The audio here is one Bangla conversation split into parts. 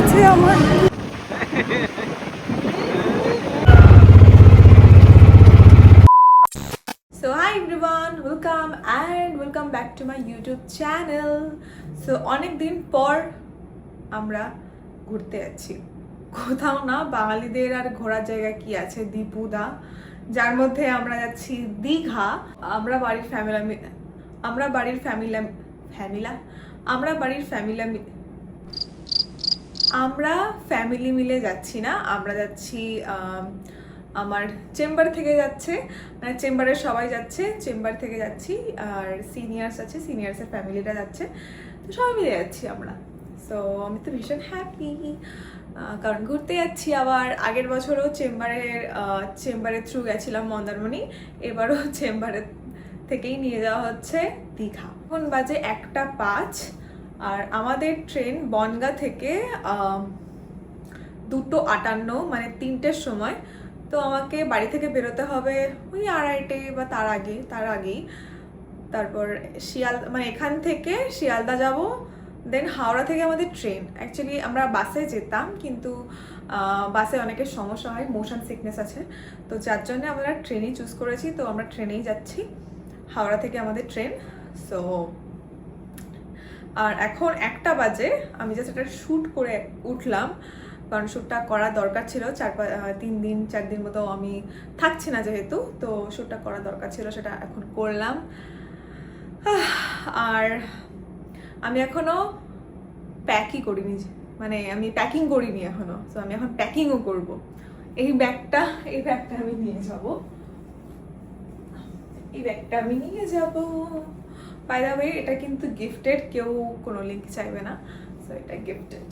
গেছে আমার। So hi everyone, welcome back to my YouTube channel. So অনেক দিন পর আমরা ঘুরতে যাচ্ছি, কোথাও না, বাঙালিদের আর ঘোরার জায়গা কি আছে, দীপুদা, যার মধ্যে আমরা যাচ্ছি দীঘা। আমরা বাড়ির ফ্যামিলি মিলে যাচ্ছি না, আমরা যাচ্ছি আমার চেম্বার থেকে যাচ্ছে, মানে চেম্বারের সবাই যাচ্ছে, চেম্বার থেকে যাচ্ছি, আর সিনিয়র্স আছে, সিনিয়র্সের ফ্যামিলিটা যাচ্ছে, তো সবাই মিলে যাচ্ছি আমরা। সো আমি তো ভীষণ হ্যাপি, কারণ ঘুরতে যাচ্ছি। আবার আগের বছরও চেম্বারের থ্রু গেছিলাম মন্দারমণি, এবারও চেম্বারের থেকেই নিয়ে যাওয়া হচ্ছে দীঘা। এখন বাজে 1:05, আর আমাদের ট্রেন বনগাঁ থেকে 2:58, মানে 3টের সময়। তো আমাকে বাড়ি থেকে বেরোতে হবে ওই 2:30 বা তার আগেই। তারপর মানে এখান থেকে শিয়ালদা যাব, দেন হাওড়া থেকে আমাদের ট্রেন। অ্যাকচুয়ালি আমরা বাসে যেতাম, কিন্তু বাসে অনেকের সমস্যা হয়, মোশন সিকনেস আছে, তো যার জন্য আমরা ট্রেনই চুজ করেছি। তো আমরা ট্রেনেই যাচ্ছি, হাওড়া থেকে আমাদের ট্রেন। সো আর এখন 1টা বাজে, আমি জাস্ট একটা শ্যুট করে উঠলাম, কারণ শ্যুটটা করা দরকার ছিল। 4 দিন মতো আমি থাকছি না যেহেতু, তো শ্যুটটা করা দরকার ছিল, সেটা এখন করলাম। আর আমি এখনো প্যাকই করিনি, মানে আমি প্যাকিং করিনি এখনো। তো আমি এখন প্যাকিংও করব। এই ব্যাগটা আমি নিয়ে যাব, বাই দ্য ওয়ে এটা কিন্তু গিফটেড, কেউ কোনো লিংক চাইবে না, সো এটা গিফটেড।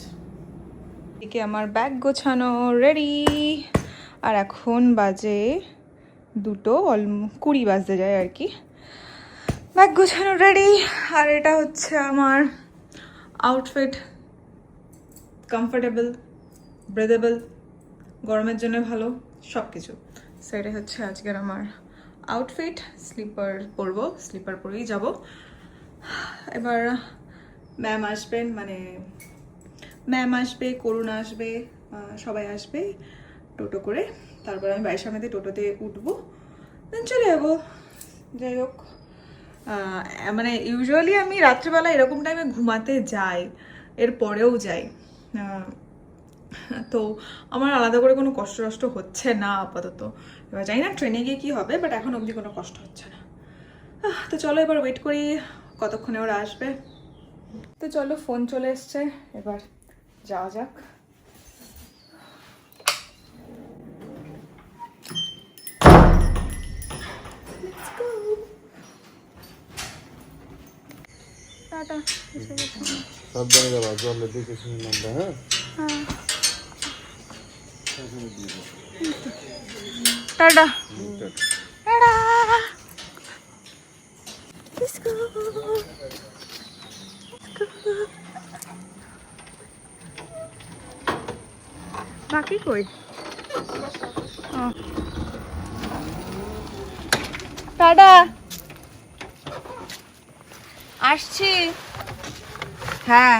এদিকে আমার ব্যাগ গোছানো রেডি, আর এখন বাজে 2:20 বাজতে যায় আর কি। ব্যাগ গোছানো রেডি, আর এটা হচ্ছে আমার আউটফিট, কমফোর্টেবল, ব্রেদেবল, গরমের জন্য ভালো, সব কিছু। সো এটা হচ্ছে আজকের আমার আউটফিট। স্লিপার পরবো, স্লিপার পরেই যাব। এবার ম্যাম আসবে, করুণ আসবে, সবাই আসবে টোটো করে। তারপর আমি বাড়ির সামনে দিয়ে টোটোতে উঠবো, দেন চলে যাবো। যাই হোক, মানে ইউজুয়ালি আমি রাত্রিবেলা এরকম টাইমে ঘুমাতে যাই, এর পরেও যাই, তো আমার আলাদা করে কোনো কষ্ট হচ্ছে না আপাতত। এবার জানি না ট্রেনে গিয়ে কী হবে, বাট এখন অবধি কোনো কষ্ট হচ্ছে না। তো চলো এবার ওয়েট করি কতক্ষণে ওরা আসবে। তো চলো, ফোন চলে এসছে, এবার যাওয়া যাক। টাটা। সাবধানে যাবা, জলে দেখে শুনে নামবা। হ্যাঁ, টাটা। বাকি কই? টাটা, আসছি। হ্যাঁ,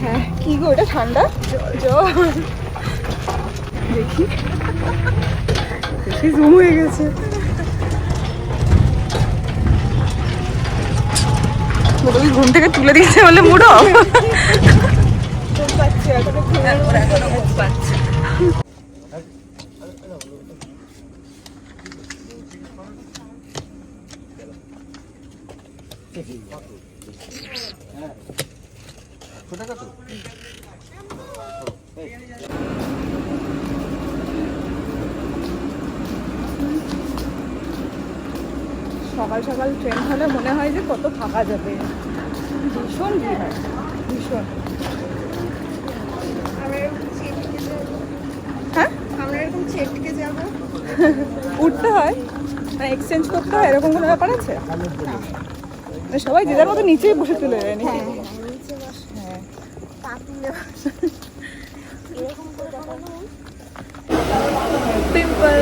হ্যাঁ। কি গো, ওটা ঠান্ডা জল, দেখি জুম হয়ে গেছে। ঘুম থেকে তুলে দিয়েছে বলে মুড়ো পাচ্ছে। সকাল সকাল ট্রেন হলে মনে হয় যে কত ফাঁকা যাবে, ভীষণ ভিড় হয়, ভীষণ। হ্যাঁ, আমরা এরকম ছেটকে যাব, উঠতে হয়, মানে এক্সচেঞ্জ করতে হয়, এরকম কোনো ব্যাপার আছে? সবাই যে যার মতো নিচেই বসে চলে যায় নাকি? হ্যাঁ, পিম্পল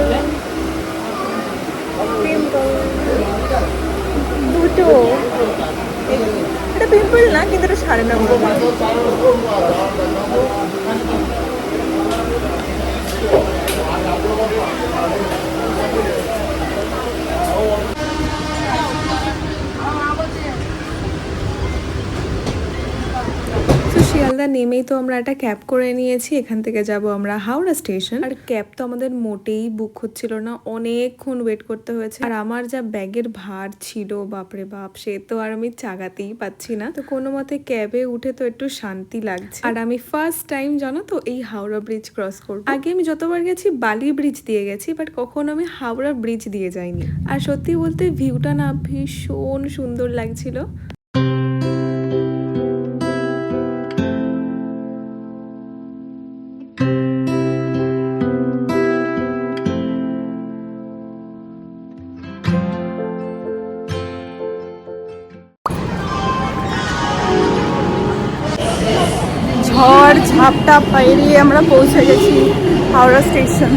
দুটো এটা পিম্পল না, কিন্তু এটা 9.5। তো শিয়ালদা নেমেই তো আমরা একটা ক্যাব করে নিয়েছি, এখান থেকে যাব আমরা হাওড়া স্টেশন। আর ক্যাব তো আমাদের মোটেই বুক হচ্ছিল না, অনেকক্ষণ ওয়েট করতে হয়েছে। আর আমার যা ব্যাগের ভার ছিল, বাপরে বাপ, সে তো আর আমি চাগাতেই পাচ্ছি না। তো কোনো মতে ক্যাবে উঠে তো একটু শান্তি লাগছে। আর আমি ফার্স্ট টাইম জানো তো এই হাওড়া ব্রিজ ক্রস করবো। আগে আমি যতবার গেছি বালি ব্রিজ দিয়ে গেছি, বাট কখনো আমি হাওড়া ব্রিজ দিয়ে যাইনি। আর সত্যি বলতে ভিউটা না ভীষণ সুন্দর লাগছিল। ঝড় ঝাপটা পেরিয়ে আমরা পৌঁছে গেছি হাওড়া স্টেশন।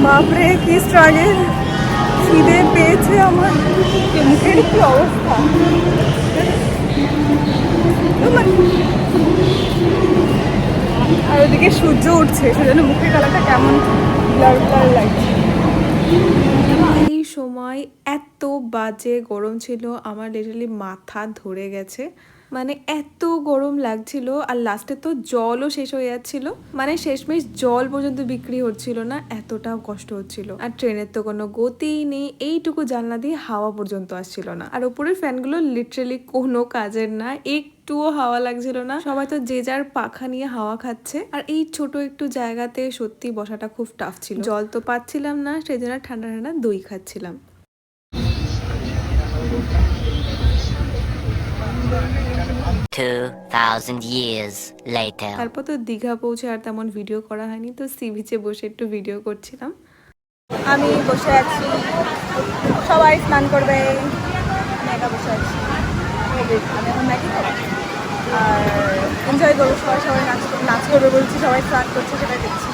বাপরে কি স্ট্রাগল, খিদে পেয়েছে আমার, মুখের কি অবস্থা। আর ওদিকে সূর্য উঠছে, সেজন্য মুখের কালারটা কেমন ব্লার ব্লার লাগছে। এই সময় এত বাজে গরম ছিল, আমার লিটারালি মাথা ধরে গেছে। মানে এত গরম লাগছিল, আর লাস্টে তো জলও শেষ হয়ে যাচ্ছিল। মানে শেষমেশ জল পর্যন্ত বিক্রি হচ্ছিল না, এতটাও কষ্ট হচ্ছিল। আর ট্রেনের তো কোনো গতিই নেই, এইটুকু জানলা দিয়ে হাওয়া পর্যন্ত আসছিল না। আর উপরের ফ্যানগুলো লিটারালি কোনো কাজের না, একটুও হাওয়া লাগছিল না। সবাই তো যে যার পাখা নিয়ে হাওয়া খাচ্ছে। আর এই ছোট একটু জায়গাতে সত্যি বসাটা খুব টাফ ছিল। জল তো পাচ্ছিলাম না, সেই জন্য ঠান্ডা ঠান্ডা দই খাচ্ছিলাম। 2000 years later. তারপর তো দীঘা পৌঁছে আর তেমন ভিডিও করা হয়নি, তো সি বিচে বসে একটু ভিডিও করছিলাম। আমি বসে আছি, সবাই স্নান করবে, আমি একা বসে আছি। আমি এখন ম্যাগি খাবো আর এনজয় করবো। সবাই সবাই নাচ করবে বলছি, সবাই স্নান করছে সেটাই দেখছি।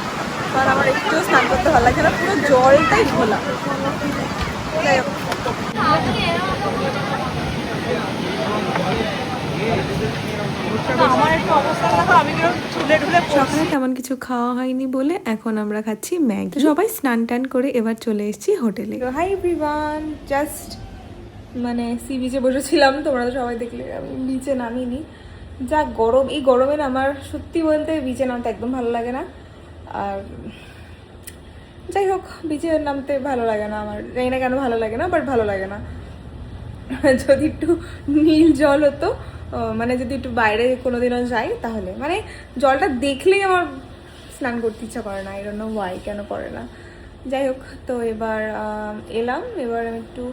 কারণ আমার একটু স্নান করতে ভালো লাগছে না, পুরো জলটাই ঘোলা। যাই হোক, সকালে তেমন কিছু খাওয়া হয়নি বলে এখন আমরা খাচ্ছি ম্যাগি। সবাই স্নান টান করে এবার চলে এসেছি হোটেলে। হাই এভরিওয়ান, জাস্ট মানে সি বিচে বসেছিলাম, তোমরা তো সবাই দেখলে। আমি বিচে নামিনি, যা গরম। এই গরমে না আমার সত্যি বলতে বিচে নামতে একদম ভালো লাগে না। আর যাই হোক, বিচে নামতে ভালো লাগে না আমার, জানি না কেন ভালো লাগে না, বাট ভালো লাগে না। যদি একটু নীল জল হতো, মানে যদি একটু বাইরে কোনোদিনও যাই, তাহলে মানে জলটা দেখলেই আমার স্নান করতে ইচ্ছা করে না। এর জন্য ওয়াই কেন করে না। যাই হোক, তো এবার এলাম, এবার আমি একটু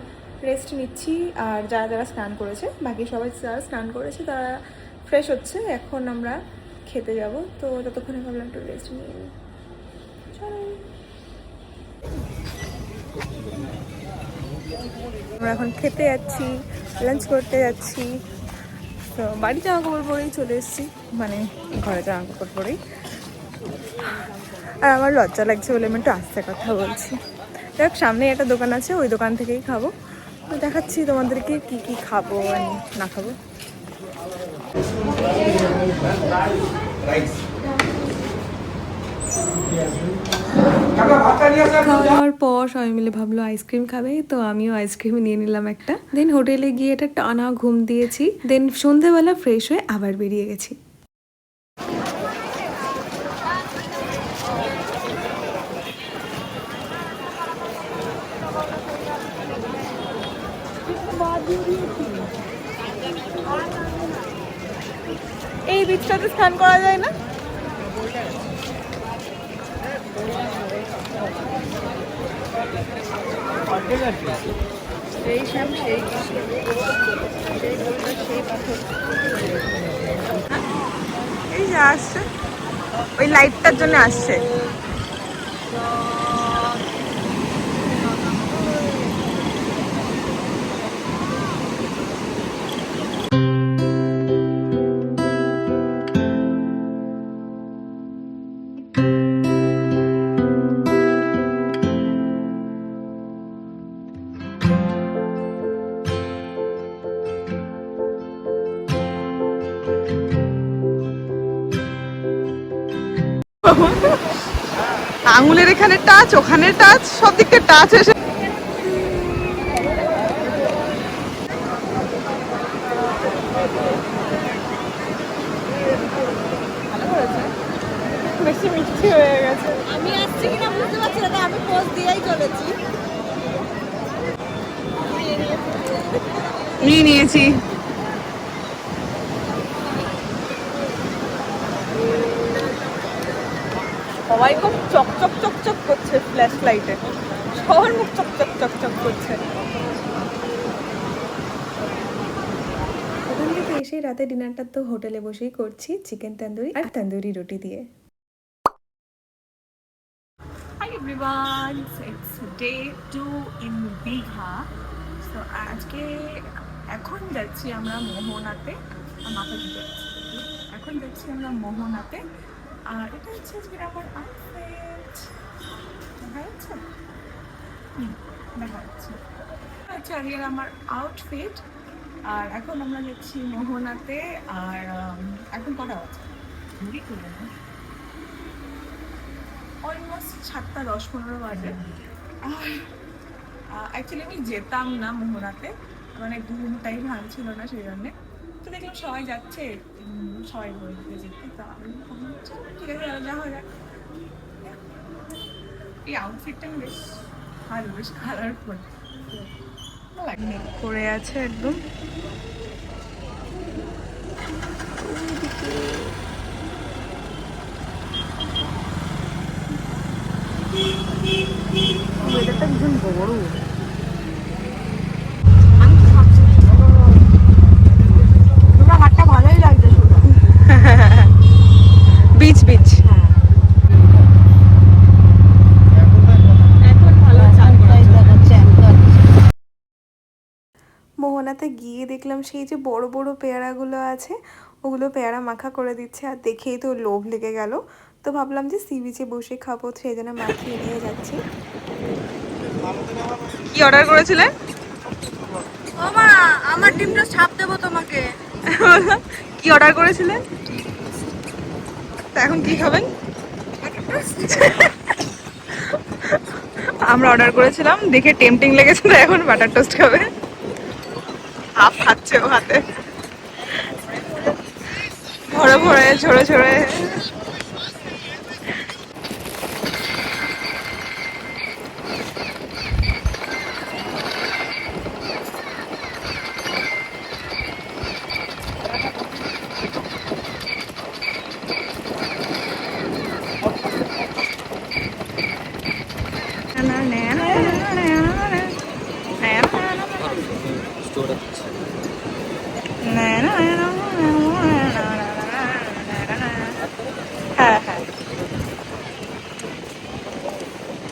রেস্ট নিচ্ছি। আর যারা যারা স্নান করেছে, বাকি সবাই যারা স্নান করেছে তারা ফ্রেশ হচ্ছে। এখন আমরা খেতে যাব, তো ততক্ষণে ভাবলাম একটু রেস্ট নিয়ে নিই। চলো, আমরা এখন খেতে যাচ্ছি, লাঞ্চ করতে যাচ্ছি। তো বাড়ি জামা কাপড় পরেই চলে এসেছি, মানে ঘরে জামা কাপড় পরেই। আর আমার লজ্জা লাগছে বলে আমি একটু আস্তে কথা বলছি। দেখ, সামনে একটা দোকান আছে, ওই দোকান থেকেই খাবো। তো দেখাচ্ছি তোমাদেরকে কি কি খাবো আর না খাবো। খাওয়ার পর সবাই মিলে ভাবলো আইসক্রিম খাবে, তো আমিও আইসক্রিম নিয়ে নিলাম একটা। দেন হোটেলে গিয়ে একটা টানা ঘুম দিয়েছি। দেন সন্ধ্যেবেলা ফ্রেশ হয়ে আবার বেরিয়ে গেছি। এই বিচটাতে স্নান করা যায় না? এই যে আসছে, ওই লাইটটার জন্য আসছে। আঙুলের এখানে টাচ, ওখানে টাচ, সব দিকটা টাচ এসে বেশি মিষ্টি হয়ে গেছে। আমি আসছি কিনা বুঝতে পারছি না, তাই আমি পোজ দিয়েই চলেছি। নিয়ে নিয়েছি। সবাই খুব চকচক চকচক করছে ফ্ল্যাশ লাইটে, সবার মুখ চকচক চকচক করছে। ওখান থেকে এসে রাতে ডিনারটা তো হোটেলে বসেই করছি, চিকেন তন্দুরি আর তন্দুরি রুটি দিয়ে। Hi everyone, so it's day 2 in Digha. So আজকে এখন যাচ্ছি আমরা মোহনাতে, এখন যাচ্ছি আমরা মোহনাতে। আর এটা হচ্ছে আজকে আমার আউটফিট, দেখা যাচ্ছে? দেখা যাচ্ছে। আচ্ছা আজকে আমার আউটফিট। আর এখন আমরা যাচ্ছি মোহনাতে। আর এখন কটা আছে ঘুরি করে অলমোস্ট 7:10-15 বাজে। আর অ্যাকচুয়ালি আমি যেতাম না মোহনাতে, মানে ঘুমটাই ভাঙছিল না সেই জন্যে। তো দেখলাম সবাই যাচ্ছে, সবাই বলতে যেতে, তো আমি ঠিক আছে যাওয়া যাক। এই আউটফিটটা বেশ ভালো, বেশ কালারফুল করে আছে একদম। ওয়েদারটা ভীষণ বড়। হাটটা ভালোই লাগছে বিচ বিচ। মোহনাতে গিয়ে দেখলাম সেই যে বড় বড় পেয়ারাগুলো আছে, ওগুলো পেয়ারা মাখা করে দিচ্ছে, আর দেখেই তো লোভ লেগে গেল। তো ভাবলাম যে সি বিচে বসে খাবো, সেই জন্য মাখিয়ে নিয়ে যাচ্ছি। কি অর্ডার করেছিলেন? ও মা, আমার ডিমটা ছাপ দেবো তোমাকে। কি অর্ডার করেছিলেন? তা এখন কি খাবেন? আমরা অর্ডার করেছিলাম, দেখে টেম্পটিং লেগেছে, তো এখন বাটার টোস্ট খাবে। হাফ খাচ্ছে ও হাতে, ভরে ভরে ঝরে ঝরে।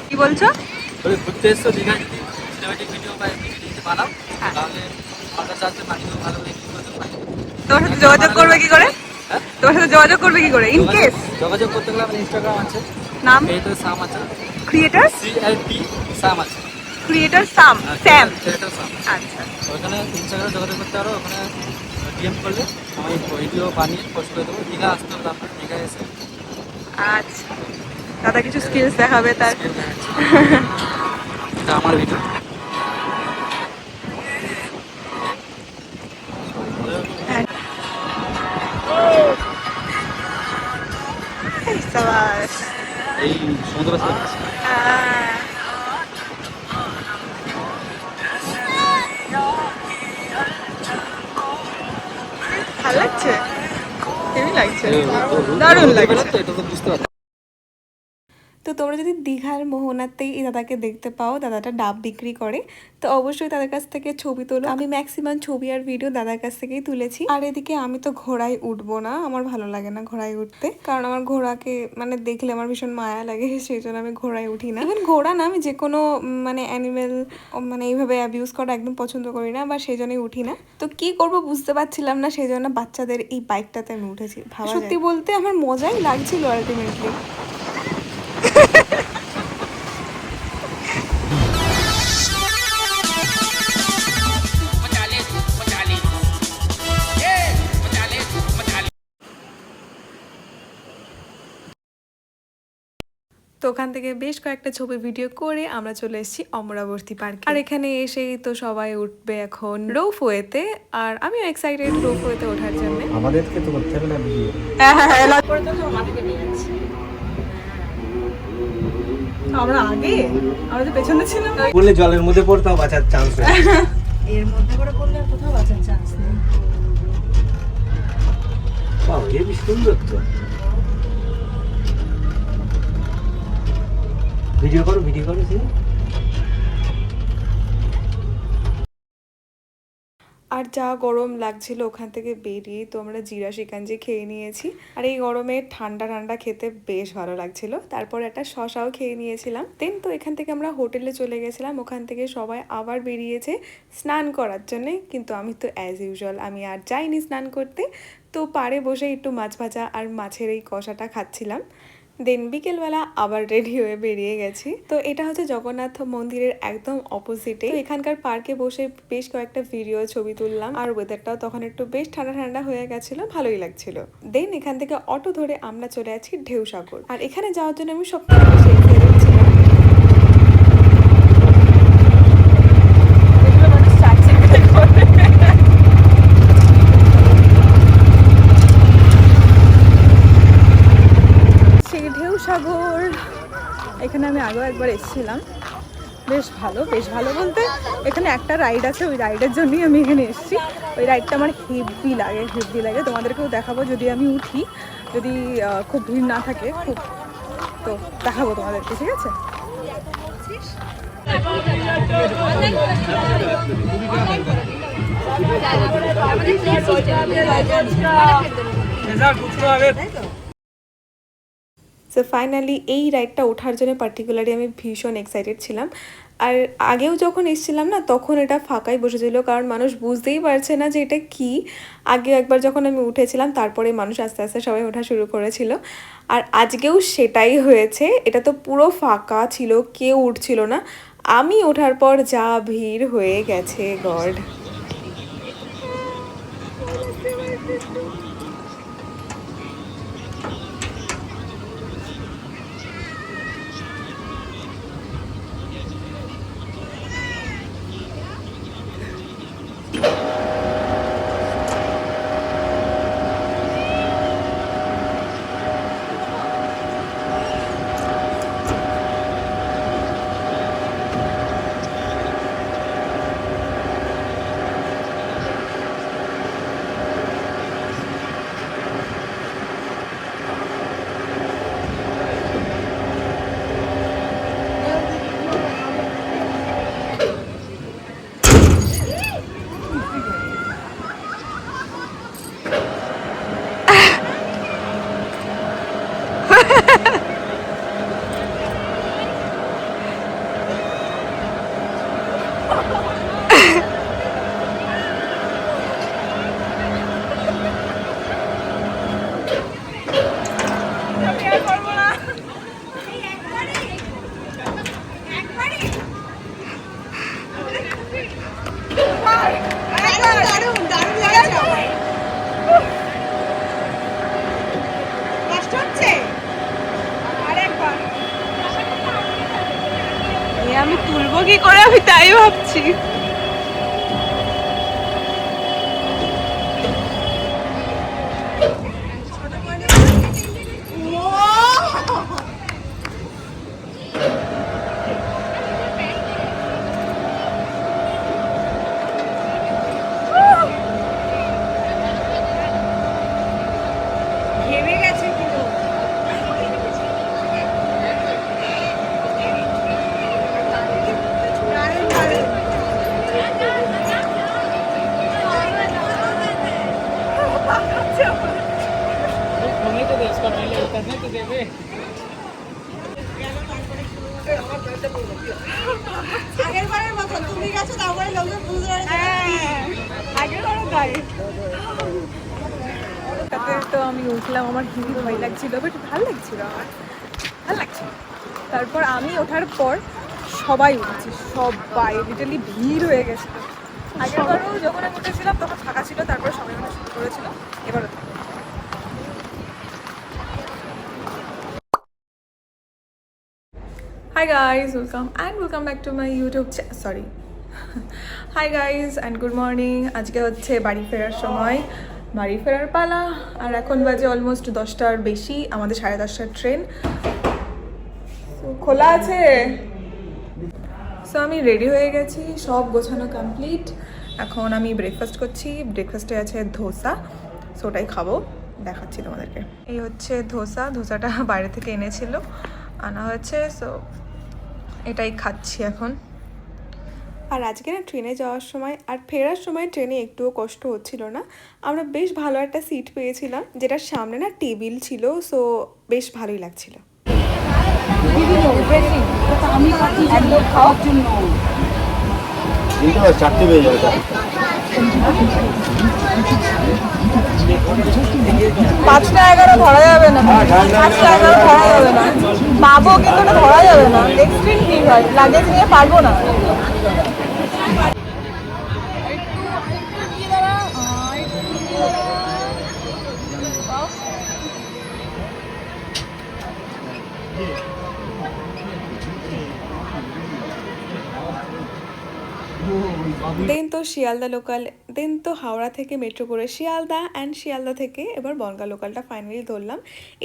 কি বলছো? ঘুরতে এসছো দীঘা, যদি সিনেমেটিক ভিডিও বা এমনি বানাও তাহলে আমরা চাচ্ছি পানিও ভালো করে কি করতে পারি। তোমার সাথে যোগাযোগ করবে কি করে? তোমার সাথে যোগাযোগ করবে কি করে ইন কেস? যোগাযোগ করতে গেলে আমার ইনস্টাগ্রাম আছে, নাম ক্রিয়েটর সাম আছে, ক্রিয়েটর CLP সাম আছে, ক্রিয়েটর সাম স্যাম। ক্রিয়েটর সাম। আচ্ছা, ওখানে ইনস্টাগ্রামে যোগাযোগ করতে পারো, ওখানে ডিএম করলে আমি ভিডিও বানিয়ে পোস্ট করে দেবো। দীঘা আসতে হবে, আপনার দীঘা এসে আচ্ছা দাদা কিছু স্কিলস দেখাবে তার। এটা আমার ভিডিও। সাবাস। এই সমুদ্র ভালো লাগছে, কেমন লাগছে? দারুণ লাগছে। এটা তো বুঝতে পারছি। তো তোমরা যদি দীঘার মোহনাতেই এই দাদাকে দেখতে পাও, দাদাটা ডাব বিক্রি করে, তো অবশ্যই তাদের কাছ থেকে ছবি তোলো। আমি ম্যাক্সিমাম ছবি আর ভিডিও দাদার কাছ থেকেই তুলেছি। আর এদিকে আমি তো ঘোড়ায় উঠবো না, আমার ভালো লাগে না ঘোড়ায় উঠতে, কারণ আমার ঘোড়াকে মানে দেখলে আমার ভীষণ মায়া লাগে, সেই জন্য আমি ঘোড়ায় উঠি না। ইভেন ঘোড়া না, আমি যে কোনো মানে অ্যানিমেল মানে এইভাবে অ্যাবিউজ করা একদম পছন্দ করি না, বা সেই জন্যই উঠি না। তো কি করব বুঝতে পারছিলাম না, সেই জন্য বাচ্চাদের এই বাইকটাতে আমি উঠেছি। সত্যি বলতে আমার মজাই লাগছিল আলটিমেটলি। তো ওখান থেকে বেশ কয়েকটা ছবি ভিডিও করে আমরা চলে এসেছি অমরাবতী পার্কে। আর এখানে এসেই তো সবাই উঠবে এখন রোপওয়েতে, আর আমিও এক্সাইটেড রোপওয়েতে ওঠার জন্য। আমাদেরকে তো করতে হবে না ভিডিও। আমরা আগে, আমরা তো পেছনে ছিলাম। বললে জলের মধ্যে পড়তাম, বাঁচার চান্স নেই। এর মধ্যে করে পড়লে আর কোথাও বাঁচার চান্স নেই। বাহ, হেবি সুন্দর তো। ভিডিও করো সে। আর যা গরম লাগছিল ওখান থেকে বেরিয়ে তো আমরা জিরা শিকাঞ্জি খেয়ে নিয়েছি। আর এই গরমে ঠান্ডা ঠান্ডা খেতে বেশ ভালো লাগছিল। তারপর একটা শশাও খেয়ে নিয়েছিলাম। দেন তো এখান থেকে আমরা হোটেলে চলে গেছিলাম। ওখান থেকে সবাই আবার বেরিয়েছে স্নান করার জন্যে, কিন্তু আমি তো অ্যাজ ইউজুয়াল আমি আর যাইনি স্নান করতে। তো পাড়ে বসে একটু মাছ ভাজা আর মাছের এই কষাটা খাচ্ছিলাম। দেন বিকেলবেলা আবার রেডি হয়ে বেরিয়ে গেছি। তো এটা হচ্ছে জগন্নাথ মন্দিরের একদম অপোজিটে। এখানকার পার্কে বসে বেশ কয়েকটা ভিডিও ছবি তুললাম, আর ওয়েদারটাও তখন একটু বেশ ঠান্ডা ঠান্ডা হয়ে গেছিল, ভালোই লাগছিল। দেন এখান থেকে অটো ধরে আমরা চলে যাচ্ছি ঢেউসাগর। আর এখানে যাওয়ার জন্য আমি সব কিছু বেশি এক্সাইটেড ছিলাম। ঢেউসাগর এখানে আমি আগেও একবার এসেছিলাম, বেশ ভালো বলতে এখানে একটা রাইড আছে, ওই রাইডের জন্যই আমি এখানে এসেছি। ওই রাইডটা আমার হেভি লাগে, তোমাদেরকেও দেখাবো যদি আমি উঠি, যদি খুব ভিড় না থাকে খুব, তো দেখাবো তোমাদেরকে, ঠিক আছে? সো ফাইনালি এই রাইডটা ওঠার জন্য পার্টিকুলারলি আমি ভীষণ এক্সাইটেড ছিলাম। আর আগেও যখন এসেছিলাম না, তখন এটা ফাঁকাই বসেছিল, কারণ মানুষ বুঝতেই পারছে না যে এটা কি। আগে একবার যখন আমি উঠেছিলাম তারপরে মানুষ আস্তে আস্তে সবাই ওঠা শুরু করেছিল, আর আজকেও সেটাই হয়েছে। এটা তো পুরো ফাঁকা ছিল, কেউ উঠছিল না। আমি ওঠার পর যা ভিড় হয়ে গেছে গড। আমি তুলবো কি করে, আমি তাই ভাবছি। আগেরবারের মতো তুমি গেছো, তারপরে লোকজন বুঝতে পারছে। আগেরবারও গাড়ি তো আমি উঠলাম, আমার হেভি ভয় লাগছিল, বাট ভালো লাগছিল, ভালো লাগছিল। তারপর আমি ওঠার পর সবাই উঠেছে, সবাই লিটারলি ভিড় হয়ে গেছিল। আগেরবারও যখন আমি উঠেছিলাম তখন ফাঁকা ছিল, তারপর সবাই ওঠা শুরু করেছিল, এবারও Hi guys, welcome back to my YouTube sorry. Hi guys and good morning. আজকে হচ্ছে বাড়ি ফেরার সময়, বাড়ি ফেরার পালা। আর এখন বাজে অলমোস্ট 10টার বেশি, আমাদের 10:30টার ট্রেন। খোলা আছে। সো আমি রেডি হয়ে গেছি, সব গোছানো কমপ্লিট। এখন আমি ব্রেকফাস্ট করছি। ব্রেকফাস্টে আছে ধোসা, সো ওটাই খাবো, দেখাচ্ছি তোমাদেরকে। এই হচ্ছে ধোসাটা বাইরে থেকে এনেছিল, আনা হয়েছে, সো এটাই খাচ্ছি এখন। আর আজকে না ট্রেনে যাওয়ার সময় আর ফেরার সময় ট্রেনে একটুও কষ্ট হচ্ছিল না। আমরা বেশ ভালো একটা সিট পেয়েছিলাম, যেটার সামনে না টেবিল ছিল, সো বেশ ভালোই লাগছিল। চারটে বেজে যাবে। 5টা 11 ধরা যাবে না, 5টা 11 ধরা যাবে না, পাবো কিন্তু না, ধরা যাবে না। এক্সট্রিম কি হয়, লাগেজ নিয়ে পারবো না। দেন তো শিয়ালদা লোকাল, দেন তো হাওড়া থেকে মেট্রো করে শিয়ালদা, অ্যান্ড শিয়ালদা থেকে এবার বনগাঁ লোকালটা ফাইনালি ধরলাম।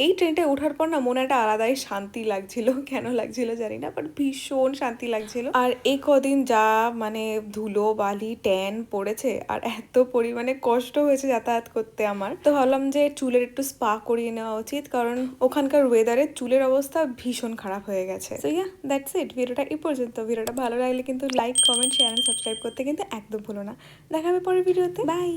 এই ট্রেনটা ওঠার পর না মনে একটা আলাদাই শান্তি লাগছিল, কেন লাগছিল জানি না, বাট ভীষণ শান্তি লাগছিল। আর এই কদিন যা মানে ধুলো বালি ট্যান পড়েছে, আর এত পরিমাণে কষ্ট হয়েছে যাতায়াত করতে আমার, তো ভাবলাম যে চুলের একটু স্পা করিয়ে নেওয়া উচিত, কারণ ওখানকার ওয়েদারে চুলের অবস্থা ভীষণ খারাপ হয়ে গেছে। So yeah, that's it. ভিডিওটা এই পর্যন্ত। ভিডিওটা ভালো লাগলে কিন্তু like comment share and subscribe করতে কিন্তু একদম ভুলো না। দেখা হবে পরের ভিডিওতে। বাই।